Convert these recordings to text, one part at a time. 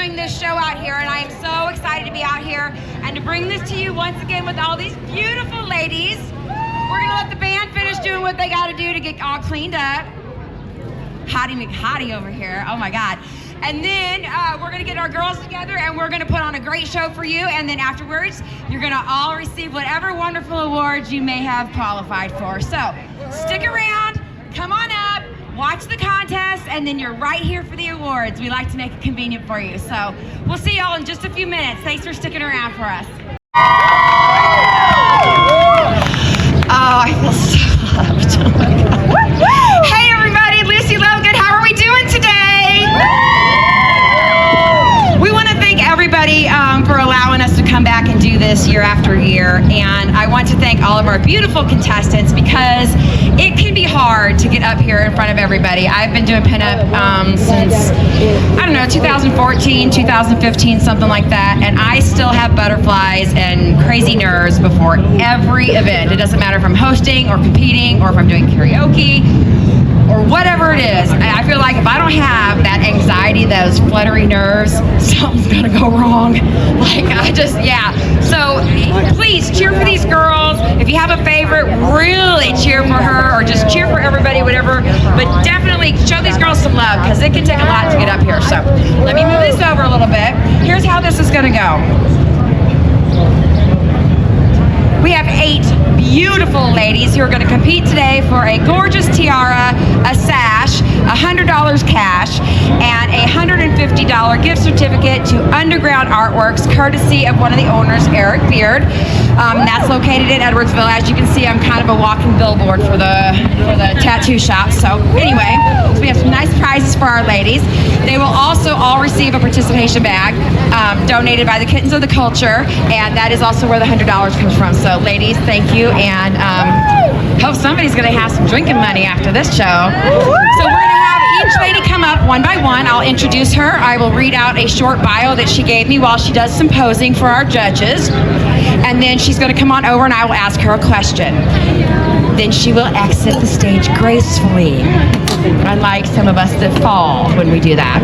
doing this show out here, and I am so excited to be out here and to bring this to you once again with all these beautiful ladies. We're gonna let the band finish doing what they gotta do to get all cleaned up. Hottie McHottie over here, oh my God. And then we're gonna get our girls together and we're gonna put on a great show for you, and then afterwards, you're gonna all receive whatever wonderful awards you may have qualified for. So, stick around, come on up, watch the contest, and then you're right here for the awards. We like to make it convenient for you. So, we'll see y'all in just a few minutes. Thanks for sticking around for us. Oh, I feel so loved. Oh my God. Hey everybody, Lucy Logan, how are we doing today? We want to thank everybody for allowing us to come back and do this year after year, and I want to thank all of our beautiful contestants because it can be hard to get up here in front of everybody. I've been doing pinup since, I don't know, 2014, 2015, something like that, and I still have butterflies and crazy nerves before every event. It doesn't matter if I'm hosting or competing or if I'm doing karaoke or whatever it is. I feel like if I don't have that anxiety, those fluttery nerves, something's gonna go wrong. Like, yeah. So please cheer for these girls. If you have a favorite, really cheer for her, or just cheer for everybody, whatever. But definitely show these girls some love, because it can take a lot to get up here. So let me move this over a little bit. Here's how this is gonna go. We have 8 beautiful ladies who are going to compete today for a gorgeous tiara, a sash, $100 cash, and a $150 gift certificate to Underground Artworks, courtesy of one of the owners, Eric Beard. That's located in Edwardsville. As you can see, I'm kind of a walking billboard for the tattoo shop. So anyway, we have some nice prizes for our ladies. They will also all receive a participation bag donated by the Kittens of the Culture, and that is also where the $100 comes from. So ladies, thank you, and hope somebody's gonna have some drinking money after this show. So we're gonna have each lady come up one by one. I'll introduce her. I will read out a short bio that she gave me while she does some posing for our judges, and then she's gonna come on over and I will ask her a question. Then she will exit the stage gracefully, unlike some of us that fall when we do that.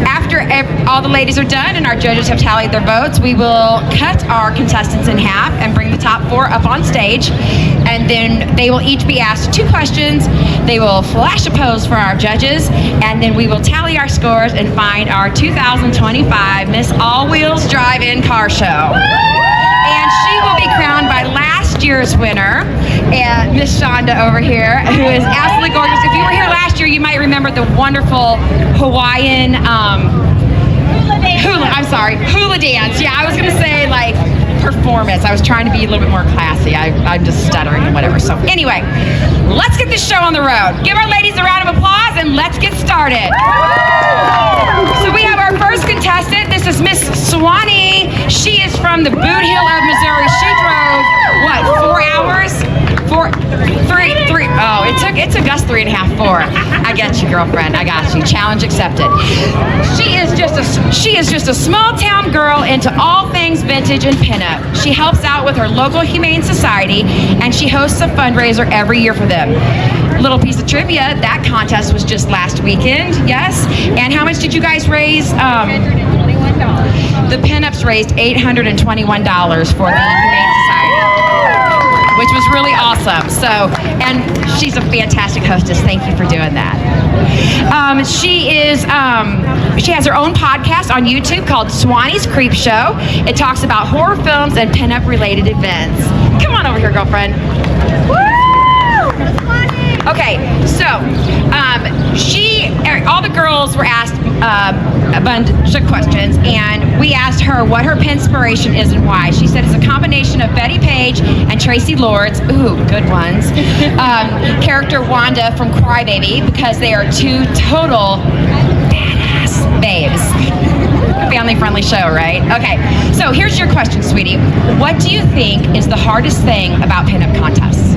After all the ladies are done and our judges have tallied their votes, we will cut our contestants in half and bring the top 4 up on stage, and then they will each be asked 2 questions. They will flash a pose for our judges, and then we will tally our scores and find our 2025 Miss All Wheels Drive-In Car Show. And she will be crowned by last year's winner, and Miss Shonda over here, who is absolutely gorgeous. If you were here last year, you might remember the wonderful Hawaiian hula dance. Yeah, I was gonna say like performance. I was trying to be a little bit more classy. I'm just stuttering and whatever. So anyway, let's get this show on the road. Give our ladies a round of applause and let's get started. So we have our first contestant. This is Miss Swanee. She is from the Boot Hill of Missouri. She drove, what, 4 hours? 3. Oh, it took us 3.5, 4. I get you, girlfriend. I got you. Challenge accepted. She is just a small town girl into all things vintage and pinup. She helps out with her local humane society, and she hosts a fundraiser every year for them. Little piece of trivia, that contest was just last weekend, yes? And how much did you guys raise? $821. The pinups raised $821 for the Humane Society, which was really awesome. So, and she's a fantastic hostess. Thank you for doing that. She has her own podcast on YouTube called Swanee's Creep Show. It talks about horror films and pinup related events. Come on over here, girlfriend. Woo! Okay, so all the girls were asked a bunch of questions, and we asked her what her pinspiration is and why. She said it's a combination of Betty Page and Tracy Lords, ooh, good ones, character Wanda from Crybaby, because they are 2 total badass babes. Family-friendly show, right? Okay, so here's your question, sweetie. What do you think is the hardest thing about pinup contests?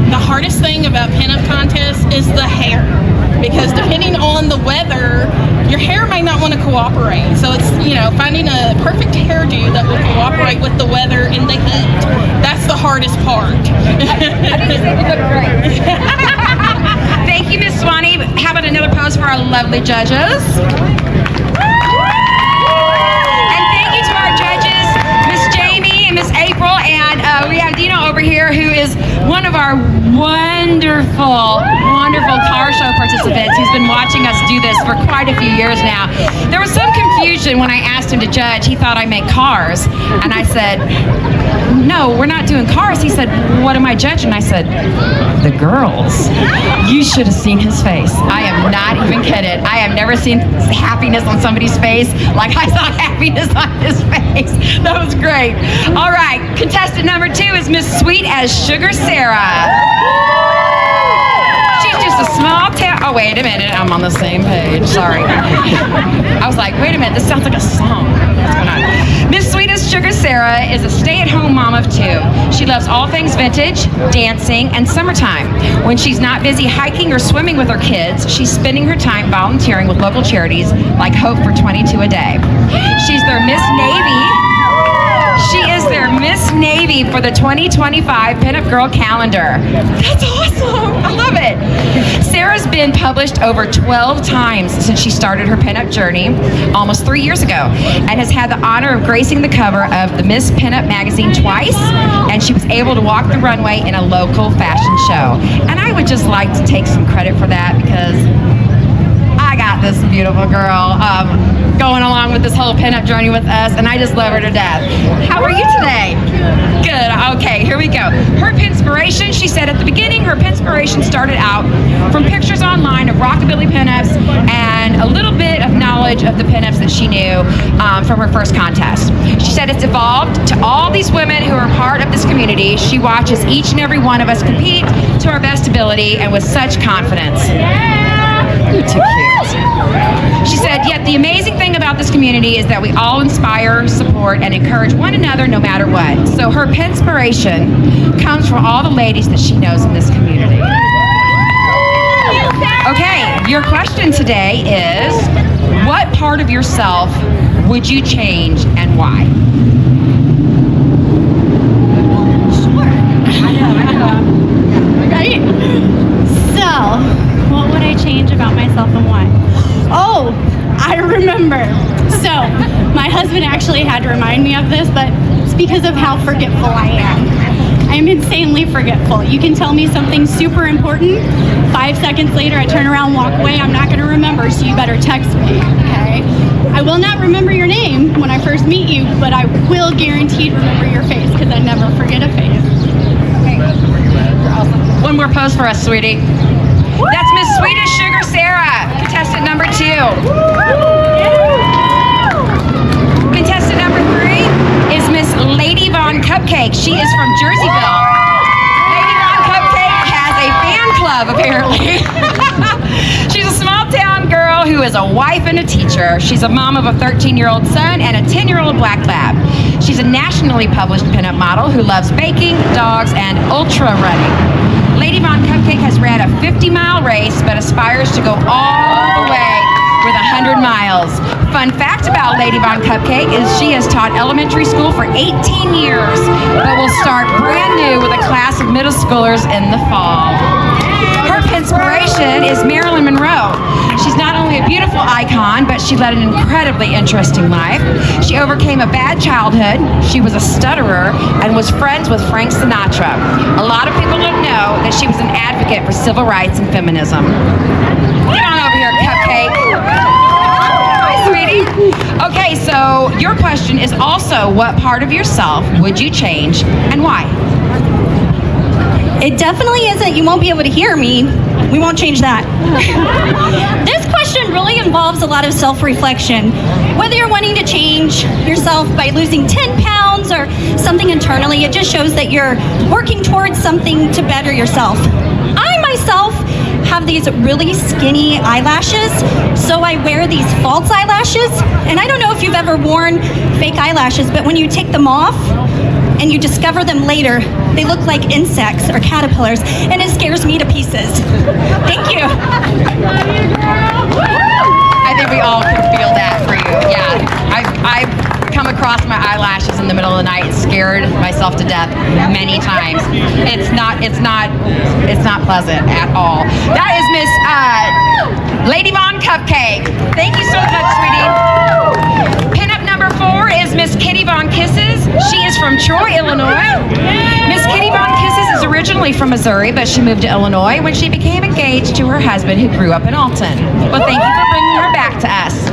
The hardest thing about pinup contests is the hair, because depending on the weather, your hair may not want to cooperate. So it's, finding a perfect hairdo that will cooperate with the weather and the heat. That's the hardest part. I think you said you did great. Thank you, Miss Swanee. How about another pose for our lovely judges? our wonderful, wonderful car show participants who's been watching us do this for quite a few years now. There was some confusion when I asked him to judge. He thought I meant cars. And I said, no, we're not doing cars. He said, what am I judging? I said, the girls. You should have seen his face. I am not even kidding. I have never seen happiness on somebody's face like I saw happiness on his face. That was great. All right, contestant number 2 is Miss Sweet as Sugar Sarah. She's just a small town. Oh, wait a minute. I'm on the same page. Sorry. I was like, wait a minute. This sounds like a song. What's going on? Miss Sweet as Sugar Sarah is a stay-at-home mom of 2. She loves all things vintage, dancing, and summertime. When she's not busy hiking or swimming with her kids, she's spending her time volunteering with local charities like Hope for 22 a Day. She's their Miss Navy. She is their Miss Navy for the 2025 Pinup Girl Calendar. That's awesome. I love it. Sarah's been published over 12 times since she started her pinup journey almost 3 years ago, and has had the honor of gracing the cover of the Miss Pinup magazine twice, and she was able to walk the runway in a local fashion show. And I would just like to take some credit for that, because I got this beautiful girl going along with this whole pinup journey with us, and I just love her to death. How are you today? Good. Okay, here we go. Her inspiration, she said at the beginning, her inspiration started out from pictures online of rockabilly pinups and a little bit of knowledge of the pinups that she knew from her first contest. She said it's evolved to all these women who are part of this community. She watches each and every one of us compete to our best ability and with such confidence. You're too cute. She said, yet the amazing thing about this community is that we all inspire, support, and encourage one another no matter what. So her inspiration comes from all the ladies that she knows in this community. Okay, your question today is, what part of yourself would you change and why? Right? So, what would I change about myself and why? Oh, I remember. So, my husband actually had to remind me of this, but it's because of how forgetful I am. I'm insanely forgetful. You can tell me something super important, 5 seconds later I turn around, walk away, I'm not going to remember, so you better text me, okay? I will not remember your name when I first meet you, but I will guaranteed remember your face, because I never forget a face. One more pose for us, sweetie. That's Miss Sweet as Sugar Sarah, contestant number 2. Contestant number 3 is Miss Lady Von Cupcake. She is from Jerseyville. Lady Von Cupcake has a fan club, apparently. She's a small town girl who is a wife and a teacher. She's a mom of a 13-year-old son and a 10-year-old black lab. She's a nationally published pinup model who loves baking, dogs, and ultra running. Lady Von Cupcake has ran a 50-mile race, but aspires to go all the way with 100 miles. Fun fact about Lady Von Cupcake is she has taught elementary school for 18 years, but will start brand new with a class of middle schoolers in the fall. Her inspiration is Marilyn Monroe. She's not only a beautiful icon, but she led an incredibly interesting life. She overcame a bad childhood, she was a stutterer, and was friends with Frank Sinatra. A lot of people don't know that she was an advocate for civil rights and feminism. Get on over here, Cupcake. Hi, sweetie. Okay, so your question is also, what part of yourself would you change and why? It definitely isn't, you won't be able to hear me. We won't change that. This question really involves a lot of self-reflection. Whether you're wanting to change yourself by losing 10 pounds or something internally, it just shows that you're working towards something to better yourself. I myself have these really skinny eyelashes, so I wear these false eyelashes. And I don't know if you've ever worn fake eyelashes, but when you take them off, and you discover them later, they look like insects or caterpillars, and it scares me to pieces. Thank you. I think we all can feel that for you. Yeah, I've come across my eyelashes in the middle of the night, scared myself to death many times. It's not pleasant at all. That is Miss Lady Von Cupcake. Thank you so much, sweetie. Pinup number 4 is Miss Miss Kitty Von Kisses. She is from Troy, Illinois. Miss Kitty Von Kisses is originally from Missouri, but she moved to Illinois when she became engaged to her husband who grew up in Alton. Well, thank you for bringing her back to us.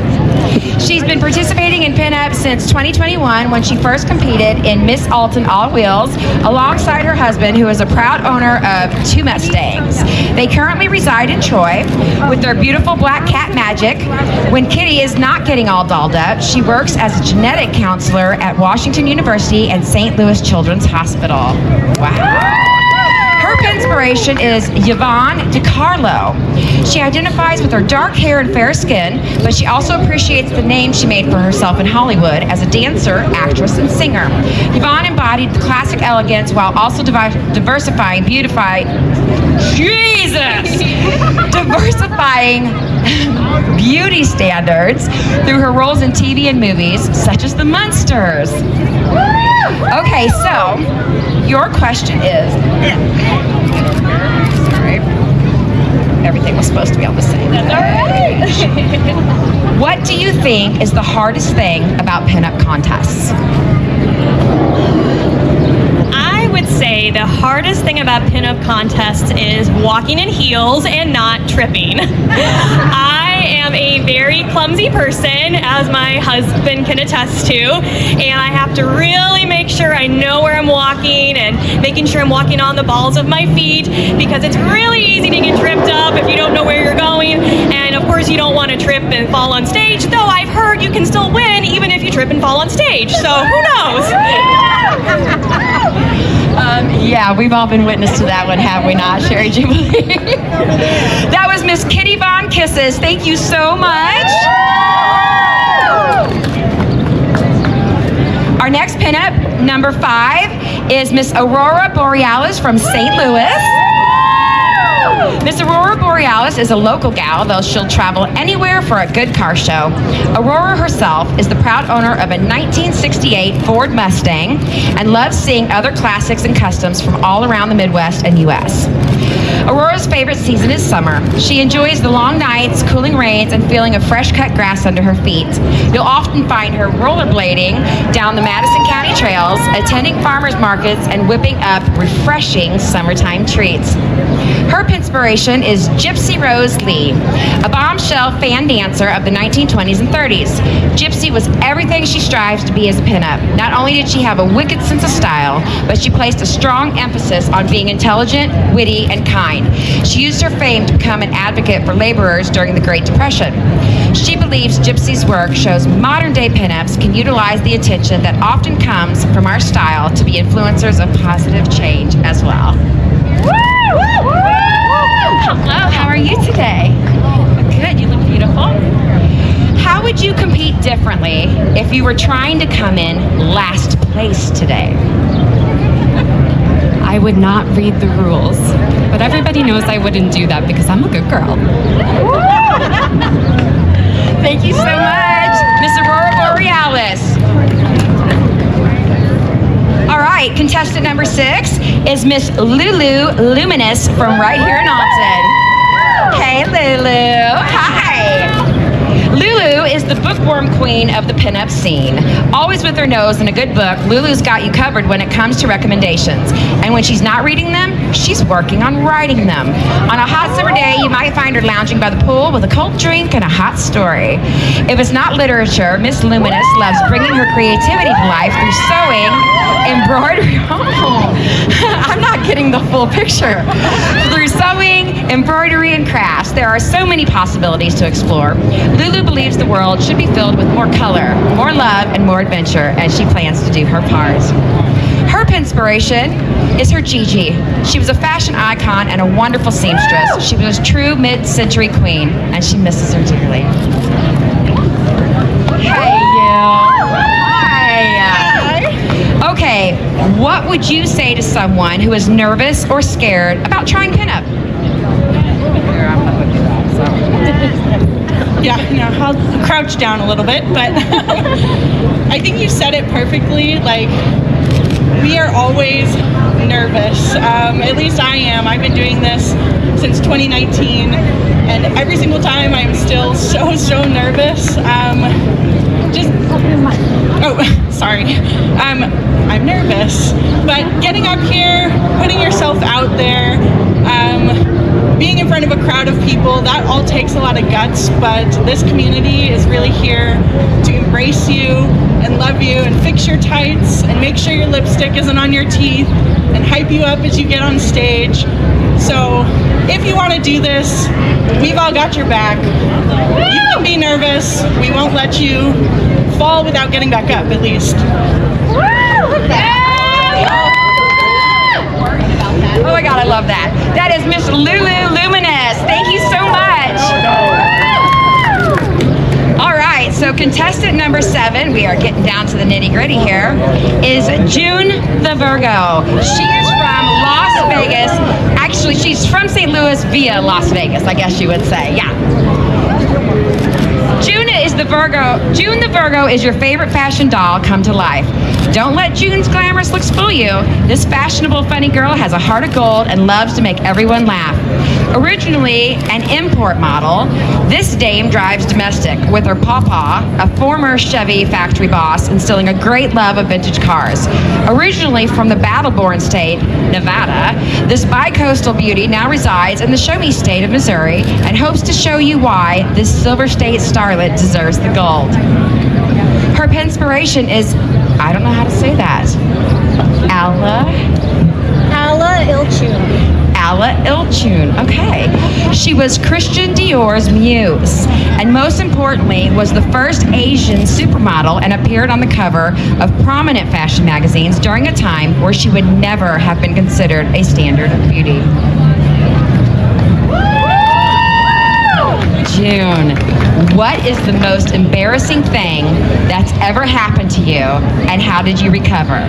She's been participating in Pinup since 2021 when she first competed in Miss Alton All Wheels alongside her husband, who is a proud owner of 2 Mustangs. They currently reside in Troy with their beautiful black cat Magic. When Kitty is not getting all dolled up, she works as a genetic counselor at Washington University and St. Louis Children's Hospital. Wow. Her inspiration is Yvonne DiCarlo. She identifies with her dark hair and fair skin, but she also appreciates the name she made for herself in Hollywood as a dancer, actress, and singer. Yvonne embodied the classic elegance while also diversifying beauty standards through her roles in TV and movies, such as The Munsters. Okay, so your question is, sorry, everything was supposed to be on the same page. What do you think is the hardest thing about pinup contests? I would say the hardest thing about pinup contests is walking in heels and not tripping. I am a very clumsy person, as my husband can attest to, and I have to really make sure I know where I'm walking and making sure I'm walking on the balls of my feet, because it's really easy to get tripped up if you don't know where you're going, and of course you don't want to trip and fall on stage, though I've heard you can still win even if you trip and fall on stage, so who knows? Yeah, we've all been witness to that one, have we not, Sherry Jubilee? That was Miss Kitty Von Kisses. Thank you so much. Our next pinup, number 5, is Miss Aurora Borealis from St. Louis. Miss Aurora Borealis is a local gal, though she'll travel anywhere for a good car show. Aurora herself is the proud owner of a 1968 Ford Mustang and loves seeing other classics and customs from all around the Midwest and U.S. Aurora's favorite season is summer. She enjoys the long nights, cooling rains, and feeling of fresh-cut grass under her feet. You'll often find her rollerblading down the Madison County trails, attending farmers markets, and whipping up refreshing summertime treats. Her inspiration is Gypsy Rose Lee, a bombshell fan dancer of the 1920s and 30s. Gypsy was everything she strives to be as a pinup. Not only did she have a wicked sense of style, but she placed a strong emphasis on being intelligent, witty, and kind. She used her fame to become an advocate for laborers during the Great Depression. She believes Gypsy's work shows modern-day pinups can utilize the attention that often comes from our style to be influencers of positive change as well. Hello, how are you today? Good, you look beautiful. How would you compete differently if you were trying to come in last place today? I would not read the rules, but everybody knows I wouldn't do that because I'm a good girl. Thank you so much, Miss Aurora Borealis. All right, contestant number 6 is Miss Lulu Luminous from right here in Alton. Hey, Lulu. Hi. Lulu is the bookworm queen of the pinup scene. Always with her nose in a good book, Lulu's got you covered when it comes to recommendations. And when she's not reading them, she's working on writing them. On a hot summer day, you might find her lounging by the pool with a cold drink and a hot story. If it's not literature, Miss Luminous loves bringing her creativity to life through sewing, embroidery. I'm not getting the full picture. Through sewing, embroidery, and crafts, there are so many possibilities to explore. Lulu believes the world should be filled with more color, more love, and more adventure, and she plans to do her part. Her inspiration is her Gigi. She was a fashion icon and a wonderful seamstress. She was a true mid-century queen, and she misses her dearly. Hey, you. Hi. Okay, what would you say to someone who is nervous or scared about trying pinup? Yeah, no, I'll crouch down a little bit, but I think you said it perfectly. Like, we are always nervous. At least I am. I've been doing this since 2019, and every single time I'm still so nervous. sorry. I'm nervous, but getting up here, putting yourself out there, being in front of a crowd of people, that all takes a lot of guts, but this community is really here to embrace you and love you and fix your tights and make sure your lipstick isn't on your teeth and hype you up as you get on stage. So if you want to do this, we've all got your back. You can be nervous. We won't let you fall without getting back up, at least. Oh my God, I love that. That is Miss Lulu Luminous. Thank you so much. All right, so contestant number 7, we are getting down to the nitty gritty here, is June the Virgo. She is from Las Vegas. Actually, she's from St. Louis via Las Vegas, I guess you would say. Yeah. June the Virgo is your favorite fashion doll come to life. Don't let June's glamorous looks fool you. This fashionable, funny girl has a heart of gold and loves to make everyone laugh. Originally an import model, this dame drives domestic with her pawpaw, a former Chevy factory boss, instilling a great love of vintage cars. Originally from the battle-born state, Nevada, this bi-coastal beauty now resides in the show-me state of Missouri and hopes to show you why this Silver State starlet deserves the gold. Her inspiration is, I don't know how to say that, Alla Ilchun. Okay. She was Christian Dior's muse, and most importantly, was the first Asian supermodel and appeared on the cover of prominent fashion magazines during a time where she would never have been considered a standard of beauty. June, what is the most embarrassing thing that's ever happened to you, and how did you recover?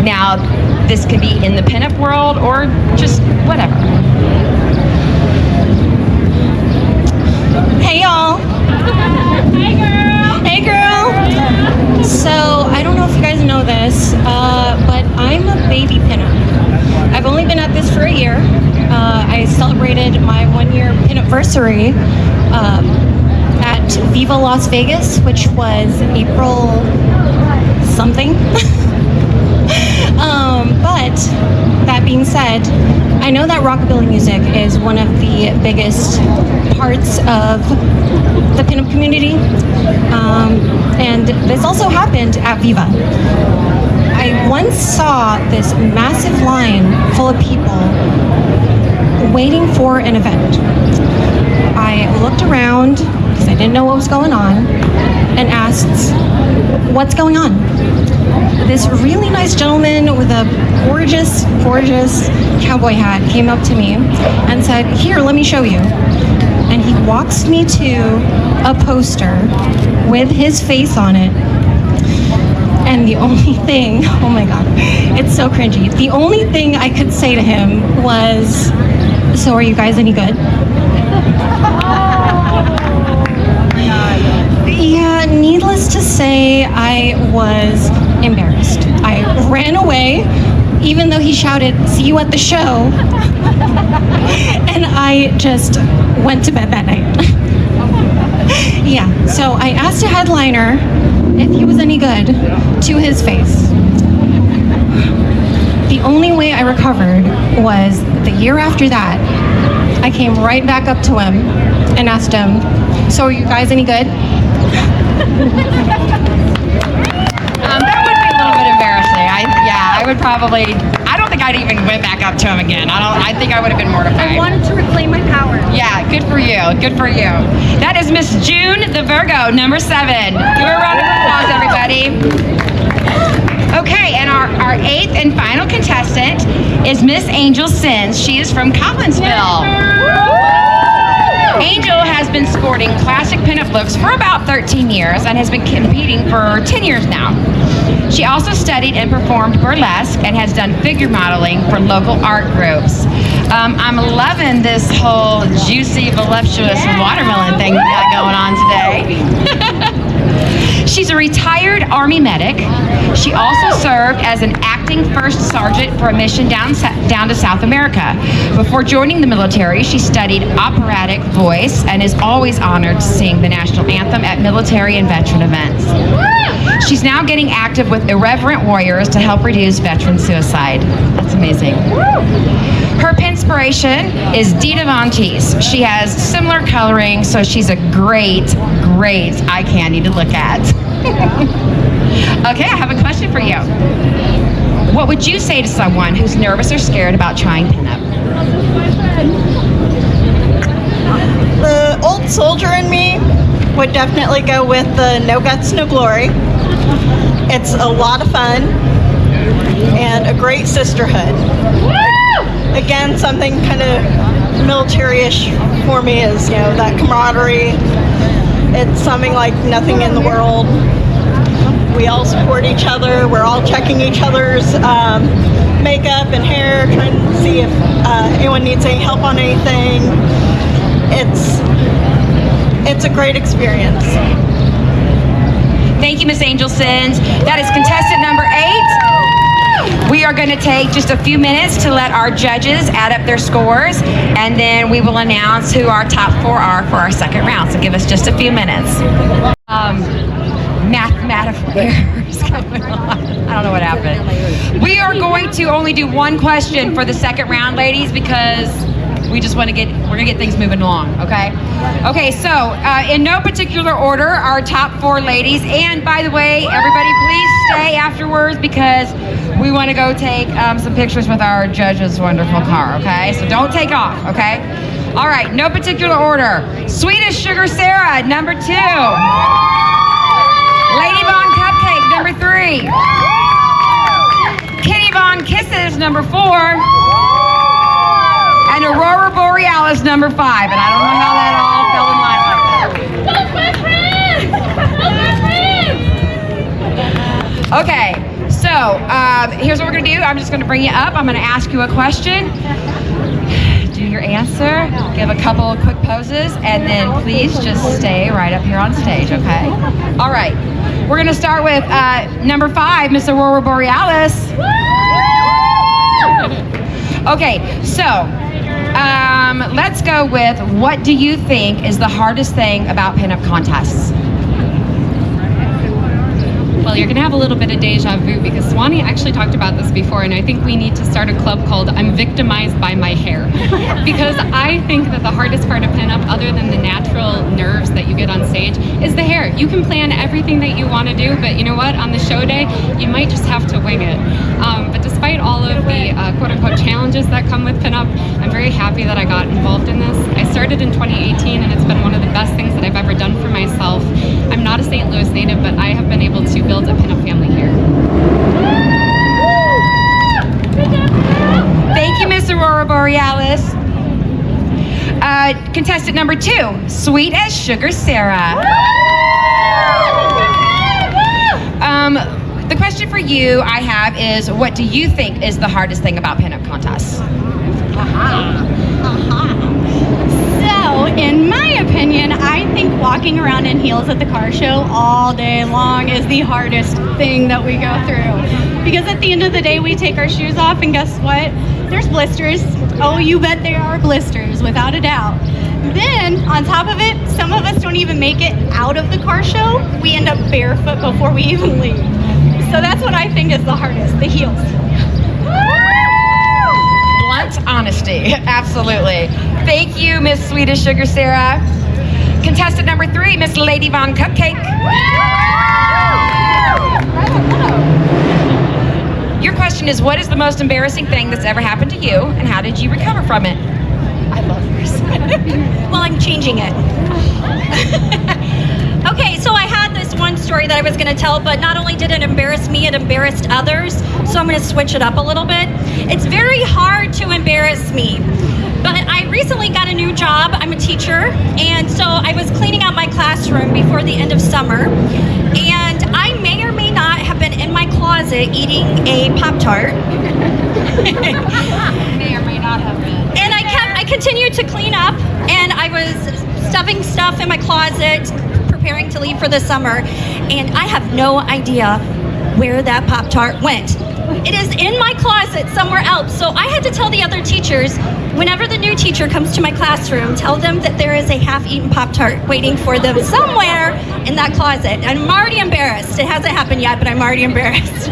Now, this could be in the pinup world or just whatever. Hey y'all. Hey girl. So I don't know if you guys know this, but I'm a baby pinup. I've only been at this for a year. I celebrated my 1-year pinupversary at Viva Las Vegas, which was April something. But that being said, I know that rockabilly music is one of the biggest parts of the pinup community, and this also happened at Viva. I once saw this massive line full of people waiting for an event. I looked around because I didn't know what was going on and asked, "What's going on?" This really nice gentleman with a gorgeous, gorgeous cowboy hat came up to me and said, "Here, let me show you." And he walks me to a poster with his face on it. And the only thing, oh my God, it's so cringy. The only thing I could say to him was, "So are you guys any good?" Yeah, needless to say, I was embarrassed. I ran away, even though he shouted, "See you at the show." And I just went to bed that night. Yeah, so I asked a headliner if he was any good to his face. The only way I recovered was the year after that. I came right back up to him and asked him, "So are you guys any good?" That would be a little bit embarrassing. I would probably, I don't think I'd even went back up to him again. I think I would have been mortified. I wanted to reclaim my power. Yeah, good for you. Good for you. That is Miss June the Virgo, number 7. Give her a round of applause, everybody. Okay, and our 8th and final contestant is Miss Angel Sins. She is from Collinsville. Angel has been sporting classic pinup looks for about 13 years and has been competing for 10 years now. She also studied and performed burlesque and has done figure modeling for local art groups. I'm loving this whole juicy, voluptuous watermelon thing we got going on today. She's a retired Army medic. She also served as an active acting first sergeant for a mission down to South America. Before joining the military, she studied operatic voice and is always honored to sing the national anthem at military and veteran events. She's now getting active with Irreverent Warriors to help reduce veteran suicide. That's amazing. Her inspiration is Dita Von Teese. She has similar coloring, so she's a great eye candy to look at. Okay, I have a question for you. What would you say to someone who's nervous or scared about trying pinup? The old soldier in me would definitely go with the no guts, no glory. It's a lot of fun and a great sisterhood. Again, something kind of military-ish for me is, that camaraderie. It's something like nothing in the world. We all support each other. We're all checking each other's makeup and hair, trying to see if anyone needs any help on anything. It's a great experience. Thank you, Miss Angelsons. That is contestant number 8. We are going to take just a few minutes to let our judges add up their scores, and then we will announce who our top 4 are for our second round. So give us just a few minutes. Mathematical errors going on. I don't know what happened. We are going to only do one question for the second round, ladies, because we just want to we're gonna get things moving along, okay? Okay, so in no particular order, our top 4 ladies, and by the way, everybody please stay afterwards because we want to go take some pictures with our judge's wonderful car, okay? So don't take off, okay? All right, no particular order. Swedish Sugar Sarah, number 2. Lady Von Cupcake, number 3. Kitty Von Kisses, number 4. And Aurora Borealis, number 5. And I don't know how that all fell in line like that. Okay, so here's what we're gonna do. I'm just gonna bring you up. I'm gonna ask you a question. Do your answer, give a couple of quick poses, and then please just stay right up here on stage, okay? All right, we're gonna start with number 5, Miss Aurora Borealis. Okay, so let's go with, what do you think is the hardest thing about pinup contests? Well, you're going to have a little bit of deja vu because Swanee actually talked about this before, and I think we need to start a club called I'm Victimized by My Hair. Because I think that the hardest part of pinup, other than the natural nerves that you get on stage, is the hair. You can plan everything that you want to do, but you know what? On the show day, you might just have to wing it. But despite all of the quote-unquote challenges that come with pinup, I'm very happy that I got involved in this. I started in 2018, and it's been one of the best things that I've ever done for myself. I'm not a St. Louis native, but I have been able to build a pinup family here. Thank you, Miss Aurora Borealis. Contestant number 2, Sweet as Sugar Sarah. The question for you I have is, what do you think is the hardest thing about pinup contests? So, in my opinion, I think walking around in heels at the car show all day long is the hardest thing that we go through. Because at the end of the day, we take our shoes off, and guess what? There's blisters. Oh, you bet there are blisters, without a doubt. Then, on top of it, some of us don't even make it out of the car show. We end up barefoot before we even leave. So that's what I think is the hardest, the heels. Blunt honesty, absolutely. Thank you, Miss Swedish Sugar Sarah. Contestant number 3, Miss Lady Von Cupcake. Your question is, what is the most embarrassing thing that's ever happened to you, and how did you recover from it? I love yours. Well, I'm changing it. Okay, so I had this one story that I was going to tell, but not only did it embarrass me, it embarrassed others. So I'm going to switch it up a little bit. It's very hard to embarrass me, but I recently got a new job. I'm a teacher, and so I was cleaning out my classroom before the end of summer, and I may or may not have been in my closet eating a Pop-Tart. May or may not have been. And I continued to clean up, and I was stuffing stuff in my closet, preparing to leave for the summer, and I have no idea where that Pop-Tart went. It is in my closet somewhere else. So I had to tell the other teachers, whenever the new teacher comes to my classroom, tell them that there is a half-eaten Pop-Tart waiting for them somewhere in that closet. And I'm already embarrassed. It hasn't happened yet, but I'm already embarrassed.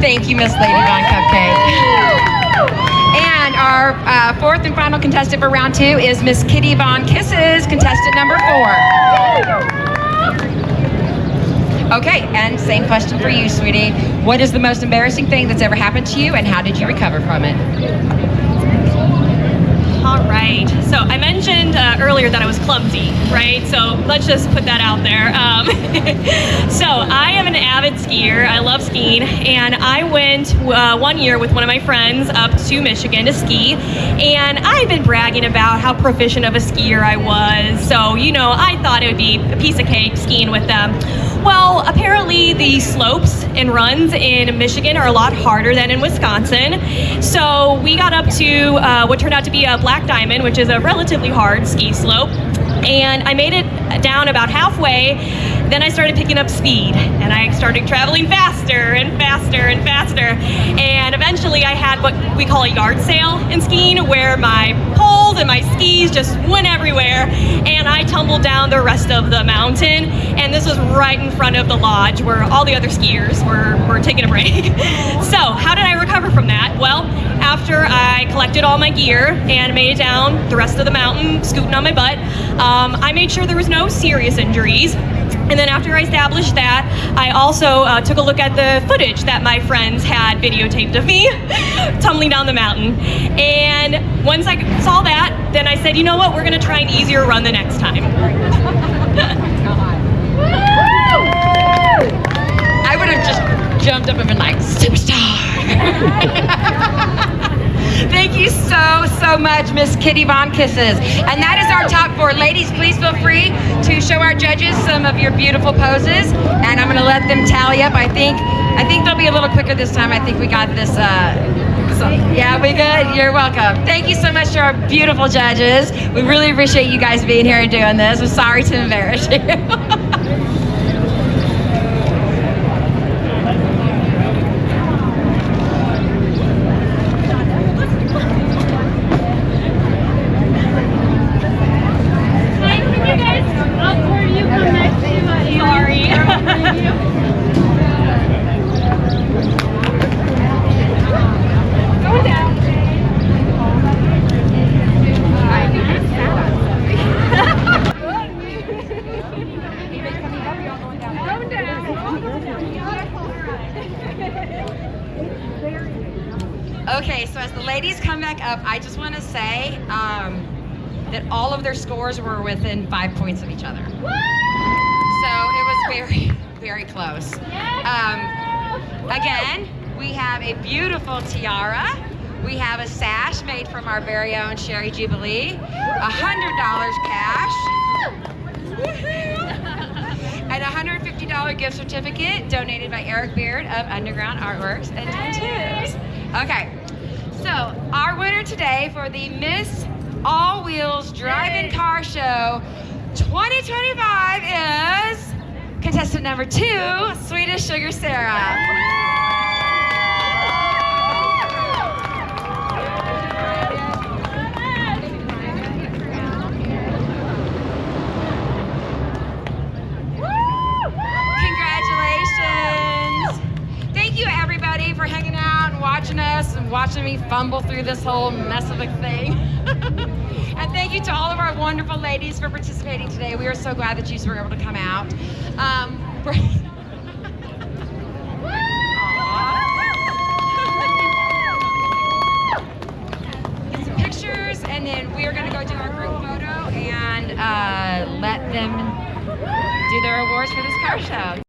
Thank you, Miss Lady Von Cupcake. And our fourth and final contestant for round 2 is Miss Kitty Von Kisses, contestant number 4. Okay, and same question for you, sweetie. What is the most embarrassing thing that's ever happened to you, and how did you recover from it? All right. So I mentioned earlier that I was clumsy, right? So let's just put that out there. So I am an avid skier. I love skiing, and I went one year with one of my friends up to Michigan to ski, and I've been bragging about how proficient of a skier I was. So, you know, I thought it would be a piece of cake skiing with them. Well, apparently the slopes and runs in Michigan are a lot harder than in Wisconsin. So we got up to what turned out to be a Black Diamond, which is a relatively hard ski slope. And I made it down about halfway. Then I started picking up speed, and I started traveling faster and faster and faster. And eventually I had what we call a yard sale in skiing, where my poles and my skis just went everywhere, and I tumbled down the rest of the mountain. And this was right in front of the lodge where all the other skiers were taking a break. So how did I recover from that? Well, after I collected all my gear and made it down the rest of the mountain, scooting on my butt, I made sure there was no serious injuries. And then after I established that, I also took a look at the footage that my friends had videotaped of me tumbling down the mountain. And once I saw that, then I said, you know what, we're gonna try an easier run the next time. I would have just jumped up and been like, superstar. Thank you so much, Miss Kitty Von Kisses. And that is our top 4. Ladies, please feel free to show our judges some of your beautiful poses. And I'm gonna let them tally up. I think they'll be a little quicker this time. I think we got this, yeah, we good? You're welcome. Thank you so much to our beautiful judges. We really appreciate you guys being here and doing this. I'm sorry to embarrass you. Okay, so as the ladies come back up, I just want to say that all of their scores were within 5 points of each other. So it was very, very close. Again, we have a beautiful tiara. We have a sash made from our very own Sherry Jubilee. $100 cash. And a $150 gift certificate donated by Eric Beard of Underground Artworks and Tattoos. Okay, so our winner today for the Miss All Wheels Drive-In Car Show 2025 is contestant number 2, Swedish Sugar Sarah. For hanging out and watching us and watching me fumble through this whole mess of a thing. And thank you to all of our wonderful ladies for participating today. We are so glad that you were able to come out. Get some pictures, and then we are going to go do our group photo and let them do their awards for this car show.